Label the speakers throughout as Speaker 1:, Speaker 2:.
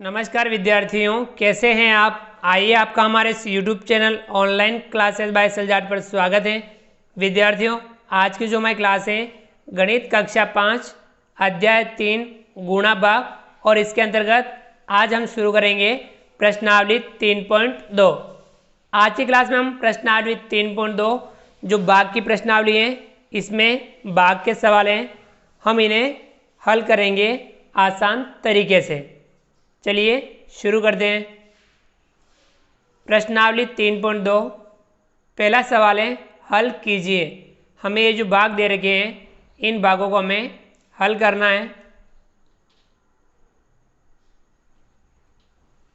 Speaker 1: नमस्कार विद्यार्थियों, कैसे हैं आप। आइए आपका हमारे इस YouTube channel online classes by सलजाट पर स्वागत है। विद्यार्थियों, आज की जो हमारी क्लास है गणित कक्षा 5 अध्याय 3 गुणा भाग और इसके अंतर्गत आज हम शुरू करेंगे प्रश्नावली 3.2। आज की क्लास में हम प्रश्नावली 3.2 जो भाग की प्रश्नावली है, इसमें भाग के सवाल हैं, हम इन्हें हल करेंगे आसान तरीके से। चलिए शुरू करते हैं। प्रश्नावली 3.2 पहला सवाल है, हल कीजिए। हमें ये जो भाग दे रखे हैं इन भागों को हमें हल करना है।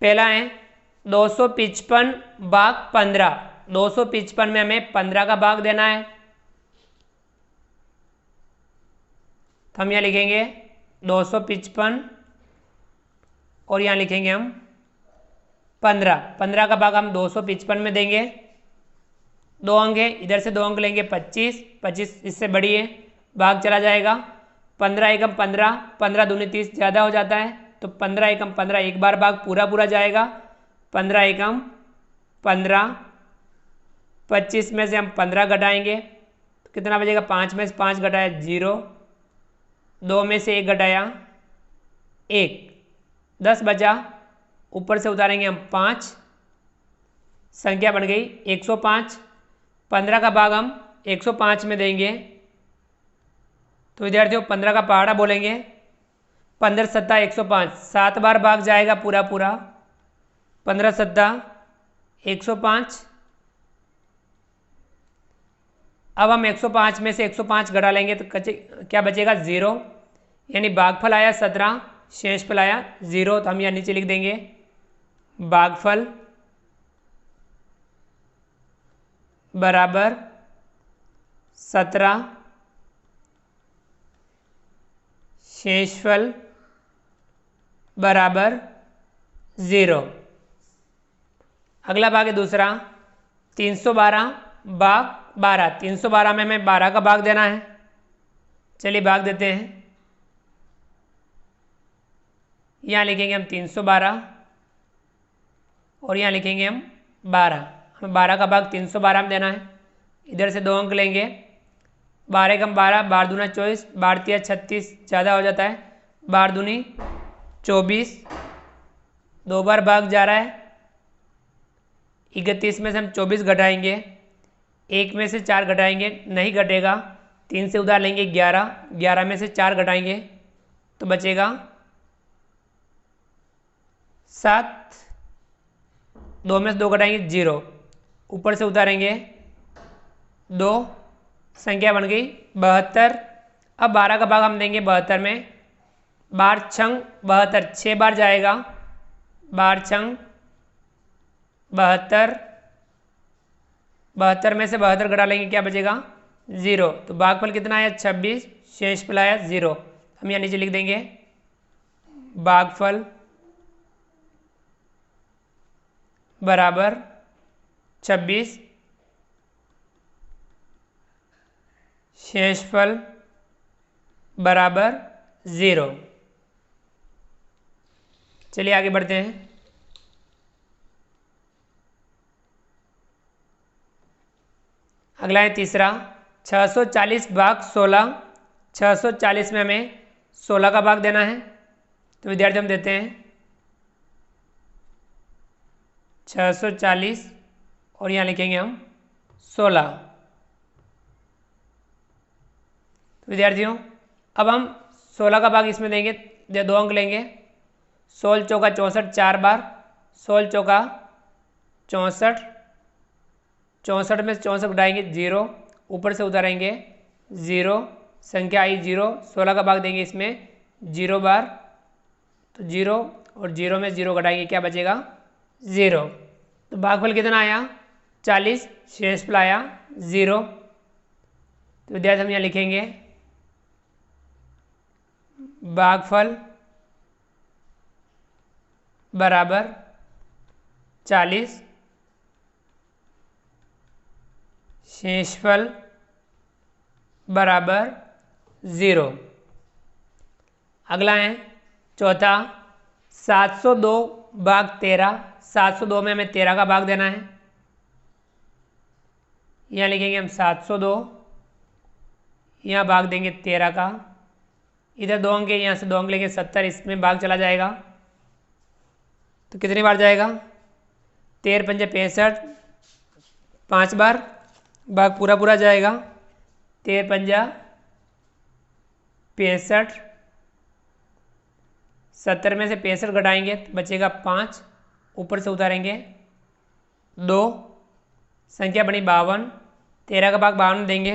Speaker 1: पहला है 255 भाग 15। 255 में हमें 15 का भाग देना है, तो हम यहाँ लिखेंगे 255 और यहाँ लिखेंगे हम 15। 15 का भाग हम 255 में देंगे। 2 अंक है, इधर से 2 अंक लेंगे 25। 25 इससे बड़ी है, भाग चला जाएगा। 15 एकम 15, 15 दूनी 30 ज़्यादा हो जाता है, तो 15 एकम 15 एक बार भाग पूरा जाएगा। 15 एकम 15, 25 में से हम 15 घटाएंगे तो कितना बचेगा। 5 में से 5 घटाया 0, 2 में से 1 घटाया 1, 10 बचा। ऊपर से उतारेंगे हम 5, संख्या बन गई 105। 15 का भाग हम 105 में देंगे, तो विद्यार्थियों 15 का पहाड़ा बोलेंगे। 15 सत्ता 105, 7 बार भाग जाएगा पूरा। 15 सत्ता 105। अब हम 105 में से 105 घटा लेंगे तो क्या बचेगा 0, यानी भागफल आया 17, शेषफल आया 0। तो हम यहाँ नीचे लिख देंगे भागफल बराबर 17, शेषफल बराबर 0। अगला भाग है दूसरा 312 भाग 12। 312 में हमें 12 का भाग देना है। चलिए भाग देते हैं। यहाँ लिखेंगे हम 312 और यहाँ लिखेंगे हम 12। हमें 12 का भाग 312 में देना है। इधर से 2 अंक लेंगे। 12 एकम 12, 12 दूना 24, 12 तिया 36 ज़्यादा हो जाता है। 12 दूनी 24, 2 बार भाग जा रहा है। 31 में से हम 24 घटाएंगे, 1 में से 4 घटाएंगे, नहीं घटेगा। 3 से उधार लेंगे 11, 11 में से 4 घटाएंगे तो बचेगा 7, 2 में से 2 घटाएंगे 0, ऊपर से उतारेंगे 2, संख्या बन गई 72। अब 12 का भाग हम देंगे 72 में। 12 छंग 72, 6 बार जाएगा। 12 छंग 72, 72 में से 72 घटा लेंगे, क्या बचेगा 0। तो भागफल कितना आया 26, शेषफल आया 0। हम यहाँ नीचे लिख देंगे भागफल बराबर 26, शेषफल बराबर 0। चलिए आगे बढ़ते हैं। अगला है तीसरा 640 भाग 16। 640 में हमें 16 का भाग देना है, तो विद्यार्थी हम देते हैं 640 और यहाँ लिखेंगे हम 16। तो विद्यार्थियों अब हम 16 का भाग इसमें देंगे, 2 अंक लेंगे। 16 चौका 64 4 बार, 16 चौका 64, 64 में से 64 घटाएंगे 0, ऊपर से उतारेंगे 0, संख्या आई 0। 16 का भाग देंगे इसमें 0 बार, तो 0 और 0 में 0 घटाएंगे, क्या बचेगा 0। तो भागफल कितना आया 40, शेषफल आया 0। तो विद्यार्थी हम यहाँ लिखेंगे भागफल बराबर 40, शेषफल बराबर 0। अगला है चौथा 702 भाग 13, 702 में हमें 13 का भाग देना है। यहाँ लिखेंगे हम 702, यहाँ भाग देंगे 13 का, इधर 2 अंक है, यहाँ से 2 अंक लेंगे 70, इसमें भाग चला जाएगा तो कितनी बार जाएगा, 13 पंजे 65, 5 बार भाग पूरा पूरा जाएगा। 13 पंजा 65, 70 में से 65 घटाएंगे तो बचेगा 5, ऊपर से उतारेंगे 2, संख्या बनी 52, 13 का भाग 52 देंगे,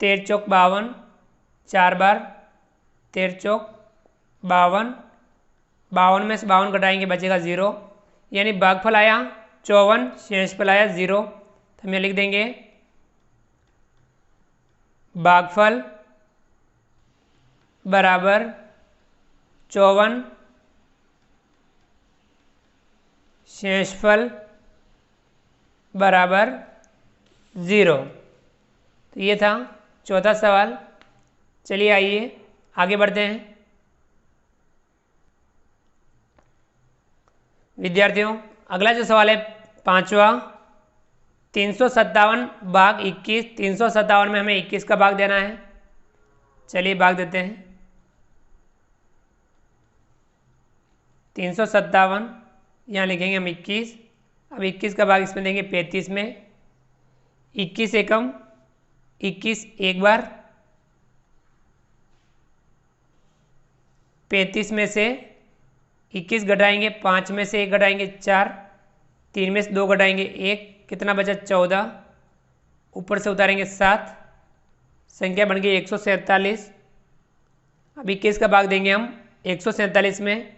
Speaker 1: 13 चौक 52, 4 बार 13 चौक 52, 52 में से 52 घटाएंगे बचेगा 0, यानी भागफल आया 54, शेषफल आया 0। तो हम यहाँ लिख देंगे भागफल बराबर 54, शेषफल बराबर 0। तो ये था चौथा सवाल। चलिए आइए आगे बढ़ते हैं। विद्यार्थियों अगला जो सवाल है पांचवा, 357 भाग 21, 357 में हमें 21 का भाग देना है। चलिए भाग देते हैं। 357 यहाँ लिखेंगे हम 21, अब 21 का भाग इसमें देंगे 35 में, 21 एकम 21 एक बार, 35 में से 21 घटाएंगे, 5 में से 1 घटाएंगे 4, 3 में से 2 घटाएंगे 1, कितना बचा 14, ऊपर से उतारेंगे 7, संख्या बन गई 147। अब 21 का भाग देंगे हम 147 में,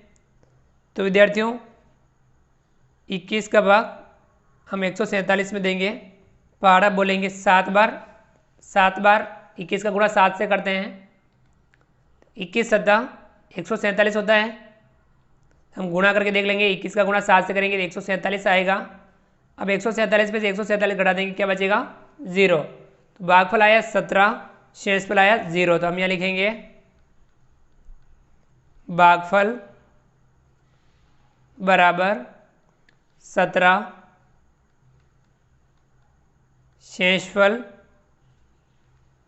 Speaker 1: तो विद्यार्थियों 21 का भाग हम 147 में देंगे, पहाड़ा बोलेंगे 7 बार, 7 बार 21 का गुणा 7 से करते हैं, 21 सत्ता 147 होता है। हम गुणा करके देख लेंगे, 21 का गुणा 7 से करेंगे तो 147 आएगा। अब 147 पे से 147 घटा देंगे, क्या बचेगा 0। तो भागफल आया 17, शेषफल आया 0। तो हम यहाँ लिखेंगे भागफल बराबर 17, शेषफल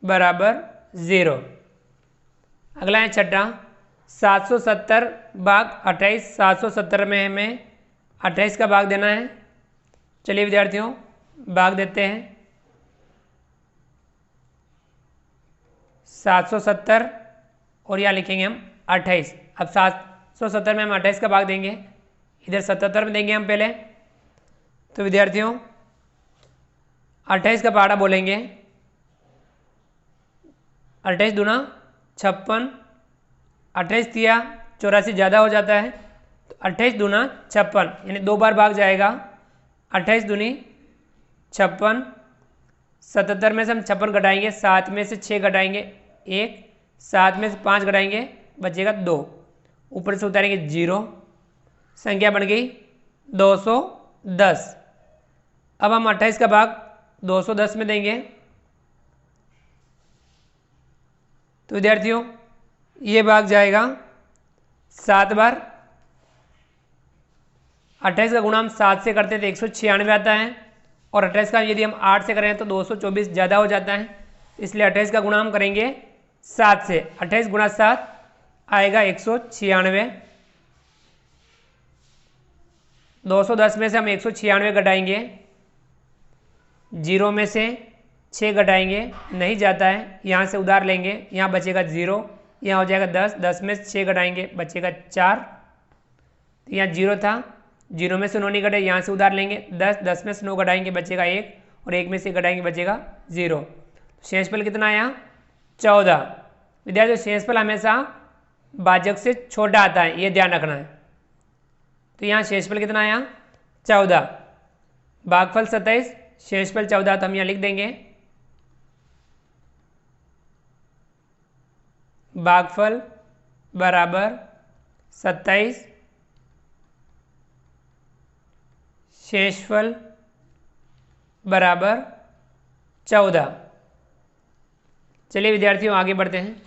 Speaker 1: बराबर 0। अगला है छठा, 770 भाग 28, 770 में हमें 28 का भाग देना है। चलिए विद्यार्थियों भाग देते हैं। 770 और यहाँ लिखेंगे हम 28। अब 770 में हम 28 का भाग देंगे, इधर 77 में देंगे हम पहले। तो विद्यार्थियों 28 का पहाड़ा बोलेंगे, 28 दूना 56, 28 तिया 84 ज़्यादा हो जाता है, तो 28 दूना 56 यानी 2 बार भाग जाएगा। 28 दूनी 56, 77 में से हम 56 घटाएंगे, 7 में से 6 घटाएंगे 1, 7 में से 5 घटाएंगे बचेगा 2, ऊपर से उतारेंगे 0, संख्या बन गई 210। अब हम 28 का भाग 210 में देंगे। तो विद्यार्थियों ये भाग जाएगा 7 बार। 28 का गुणा हम 7 से करते हैं तो 196 आता है, और 28 का यदि हम 8 से करें तो 224 ज़्यादा हो जाता है, इसलिए 28 का गुणा हम करेंगे 7 से। 28 गुणा 7 आएगा 196। 210 में से हम 196 घटाएंगे, 0 में से 6 घटाएंगे नहीं जाता है, यहाँ से उधार लेंगे, यहाँ बचेगा 0, यहाँ हो जाएगा 10, 10 में से 6 घटाएंगे बचेगा 4, तो यहाँ 0 था, 0 में से 9 नहीं घटे, यहाँ से उधार लेंगे 10, 10 में से 9 घटाएंगे बचेगा 1, और 1 में से घटाएंगे बचेगा 0। शेषफल कितना आया 14। विद्यार्थियों शेषफल हमेशा भाजक से छोटा आता है, ये ध्यान रखना है। तो यहाँ शेषफल कितना आया 14, भागफल 27, शेषफल 14। तो हम यहाँ लिख देंगे भागफल बराबर 27, शेषफल बराबर 14। चलिए विद्यार्थियों आगे बढ़ते हैं।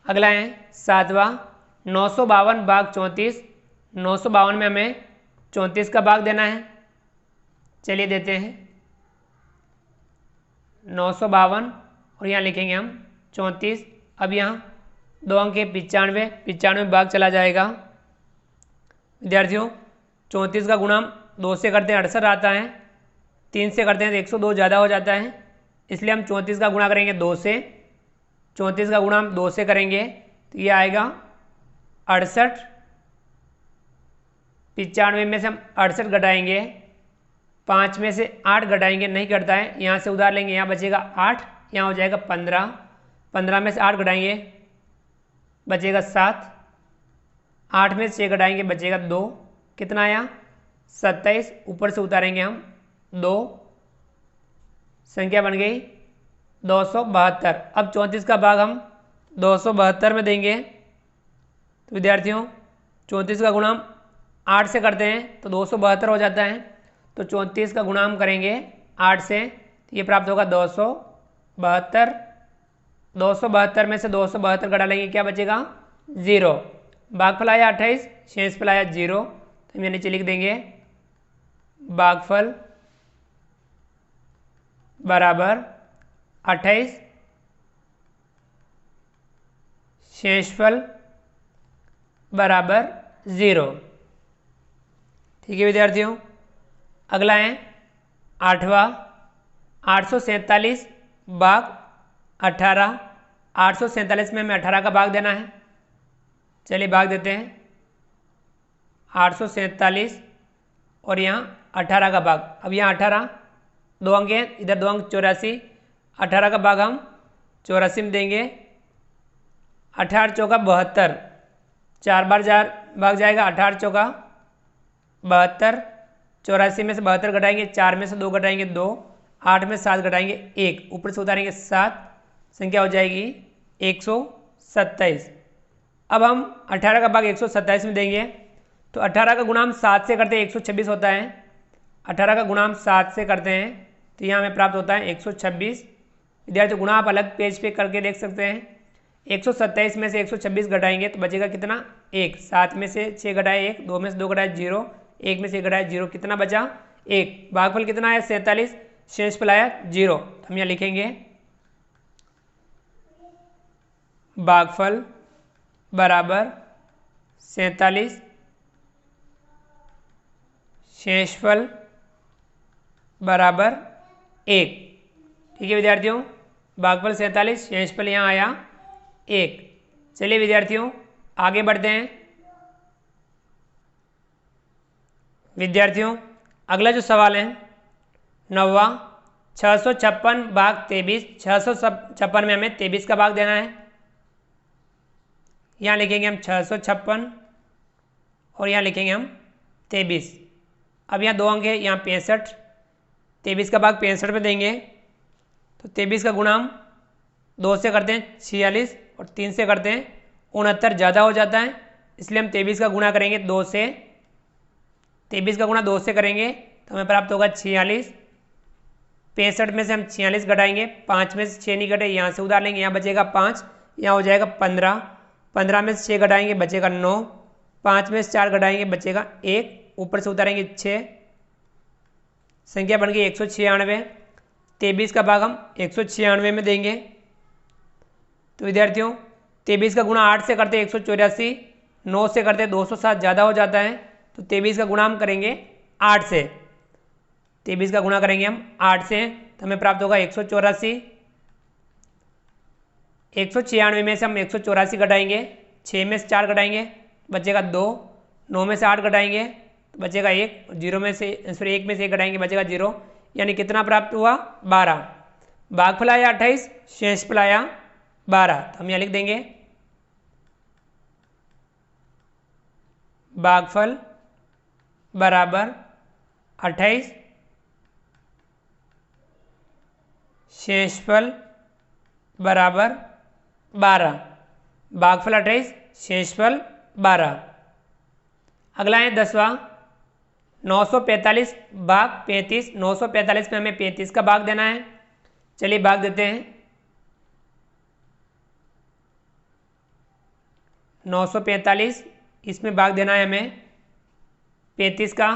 Speaker 1: अगला है 7वां 952 भाग 34। 952 में हमें 34 का भाग देना है। चलिए देते हैं 952 और यहाँ लिखेंगे हम 34। अब यहाँ 2 अंक है 95, 95 भाग चला जाएगा। विद्यार्थियों 34 का गुणाम 2 से करते हैं 68 आता है, 3 से करते हैं तो 102 ज़्यादा हो जाता है, इसलिए हम 34 का गुणा करेंगे 2 से। 34 का गुणा हम 2 से करेंगे तो ये आएगा 68। 95 में से हम 68 घटाएंगे, 5 में से 8 घटाएंगे, नहीं घटता है, यहाँ से उधार लेंगे, यहाँ बचेगा 8, यहाँ हो जाएगा 15। 15 में से 8 घटाएंगे बचेगा 7, 8 में से 6 घटाएंगे बचेगा 2, कितना आया 27। ऊपर से उतारेंगे हम 2, संख्या बन गई 272। अब 34 का भाग हम 272 में देंगे तो विद्यार्थियों 34 का गुणाम 8 से करते हैं तो 272 हो जाता है, तो 34 का गुणाम करेंगे 8 से तो ये प्राप्त होगा 272। 272 में से 272 घटा लेंगे, क्या बचेगा 0। भागफल आया 28, शेषफल आया 0, तो हम यहाँ नीचे लिख देंगे भागफल बराबर 28, शेषफल बराबर 0। ठीक है विद्यार्थियों, अगला है 8वां 847 भाग 18। 847 में हमें 18 का भाग देना है। चलिए भाग देते हैं 847 और यहाँ 18 का भाग। अब यहाँ 18 2 अंक हैं, इधर 2 अंक 84, 18 का भाग हम 84 में देंगे। 18 चौका 72, 4 बार भाग जाएगा, 18 चौका 72। 84 में से 72 घटाएंगे, 4 में से 2 घटाएंगे 2, 8 में 7 घटाएंगे 1, ऊपर से उतारेंगे 7, संख्या हो जाएगी 127। अब हम 18 का भाग 127 में देंगे तो 18 का गुणाम 7 से करते हैं 126 होता है। 18 का गुणाम 7 से करते हैं तो यहाँ हमें प्राप्त होता है 126। विद्यार्थी गुणा आप अलग पेज पे करके देख सकते हैं। 127 में से 126 घटाएंगे तो बचेगा कितना 1, 7 में से 6 घटाए 1, 2 में से 2 घटाए 0, 1 में से 1 घटाए 0, कितना बचा 1। भागफल कितना आया 47, शेषफल आया 0, तो हम यहाँ लिखेंगे भागफल बराबर 47, शेषफल बराबर 1। ठीक है विद्यार्थियों, भागफल 47, शेषफल यहाँ आया 1। चलिए विद्यार्थियों आगे बढ़ते हैं। विद्यार्थियों अगला जो सवाल है 9वां 656 भाग 23। 656 में हमें 23 का भाग देना है। यहाँ लिखेंगे हम 656 और यहाँ लिखेंगे हम 23। अब यहाँ 2 अंक है, यहाँ 65, 23 का भाग 65 में देंगे तो 23 का गुणाम 2 से करते हैं 46 और 3 से करते हैं 69, ज़्यादा हो जाता है, इसलिए हम 23 का गुणा करेंगे 2 से। 23 का गुणा 2 से करेंगे तो हमें प्राप्त होगा 46। 65 में से हम 46 घटाएंगे, 5 में से 6 नहीं घटे, यहाँ से उधार लेंगे, यहाँ बचेगा 5, यहाँ हो जाएगा 15। 15 में से 6 घटाएंगे बचेगा 9, 5 में से 4 घटाएंगे बचेगा 1, ऊपर से उतारेंगे 6, संख्या बन गई 196। 23 का भाग हम 196 में देंगे तो विद्यार्थियों 23 का गुणा 8 से करते 184, 9 से करते 207, ज़्यादा हो जाता है, तो 23 का गुणा हम करेंगे 8 से। 23 का गुणा करेंगे हम 8 से तो हमें प्राप्त होगा 184। 196 में से हम 184 घटाएंगे, 6 में से 4 घटाएंगे बचेगा 2, 9 में से 8 घटाएंगे तो बचेगा 1, 0 में से 1 में से 1 घटाएंगे बचेगा 0, यानी कितना प्राप्त हुआ 12। भागफल आया 28, शेषफल आया 12, तो हम यहाँ लिख देंगे भागफल बराबर 28, शेषफल बराबर 12। भागफल 28, शेषफल 12। अगला है 10वां 945 भाग 35। 945 में हमें 35 का भाग देना है। चलिए भाग देते हैं। 945, इसमें भाग देना है हमें 35 का।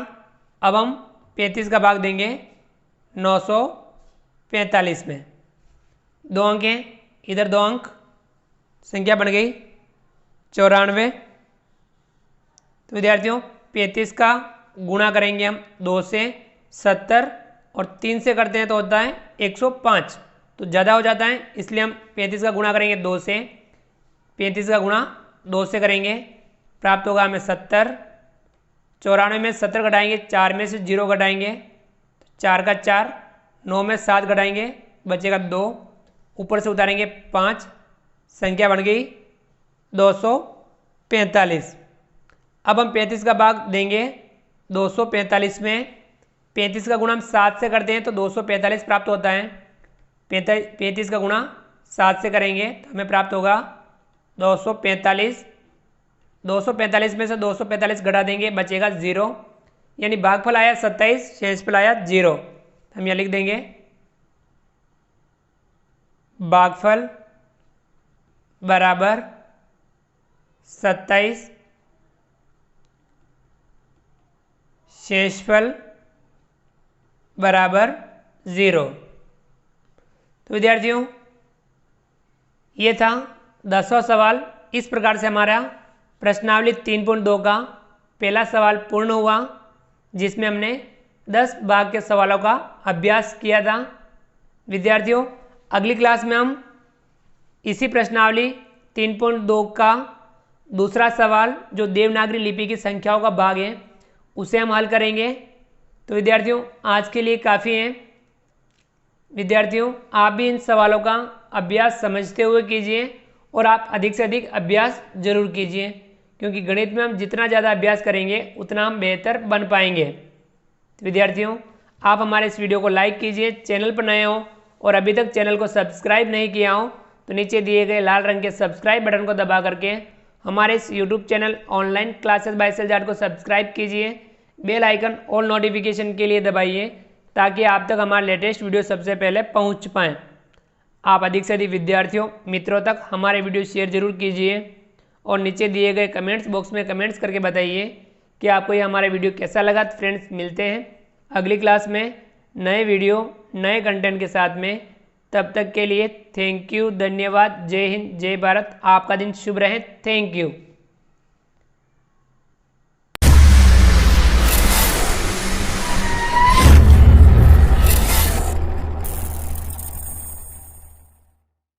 Speaker 1: अब हम 35 का भाग देंगे 945 में। 2 अंक हैं, इधर 2 अंक, संख्या बन गई 94। तो विद्यार्थियों 35 का गुणा करेंगे हम 2 से 70 और 3 से करते हैं तो होता है 105, तो ज़्यादा हो जाता है, इसलिए हम 35 का गुणा करेंगे 2 से। 35 का गुणा 2 से करेंगे, प्राप्त होगा हमें 70। 94 में 70 घटाएंगे, 4 में से 0 घटाएंगे, 4 का 4, 9 में 7 घटाएंगे, बचेगा 2, ऊपर से उतारेंगे 5, संख्या बन गई 245। अब हम 35 का भाग देंगे 245 में। 35 का गुणा हम 7 से करते हैं तो 245 प्राप्त होता है। 35 का गुणा 7 से करेंगे तो हमें प्राप्त होगा 245। 245 में से 245 घटा देंगे, बचेगा 0, यानी भागफल आया 27, शेषफल आया 0। हम यहाँ लिख देंगे भागफल बराबर 27, शेषफल बराबर 0। तो विद्यार्थियों ये था 10वां सवाल। इस प्रकार से हमारा प्रश्नावली 3.2 का पहला सवाल पूर्ण हुआ, जिसमें हमने 10 भाग के सवालों का अभ्यास किया था। विद्यार्थियों अगली क्लास में हम इसी प्रश्नावली 3.2 का दूसरा सवाल, जो देवनागरी लिपि की संख्याओं का भाग है, उसे हम हल करेंगे। तो विद्यार्थियों आज के लिए काफ़ी है। विद्यार्थियों आप भी इन सवालों का अभ्यास समझते हुए कीजिए और आप अधिक से अधिक अभ्यास जरूर कीजिए, क्योंकि गणित में हम जितना ज़्यादा अभ्यास करेंगे उतना हम बेहतर बन पाएंगे। तो विद्यार्थियों आप हमारे इस वीडियो को लाइक कीजिए, चैनल पर नए हो और अभी तक चैनल को सब्सक्राइब नहीं किया हो तो नीचे दिए गए लाल रंग के सब्सक्राइब बटन को दबा करके हमारे इस YouTube channel online classes by सेलजार्ड को सब्सक्राइब कीजिए। बेल आइकन ऑल नोटिफिकेशन के लिए दबाइए ताकि आप तक हमारे लेटेस्ट वीडियो सबसे पहले पहुंच पाएँ। आप अधिक से अधिक विद्यार्थियों मित्रों तक हमारे वीडियो शेयर जरूर कीजिए और नीचे दिए गए कमेंट्स बॉक्स में कमेंट्स करके बताइए कि आपको ये हमारा वीडियो कैसा लगा। तो फ्रेंड्स मिलते हैं अगली क्लास में नए वीडियो नए कंटेंट के साथ में। तब तक के लिए थैंक यू, धन्यवाद, जय हिंद, जय भारत। आपका दिन शुभ रहे। Thank you.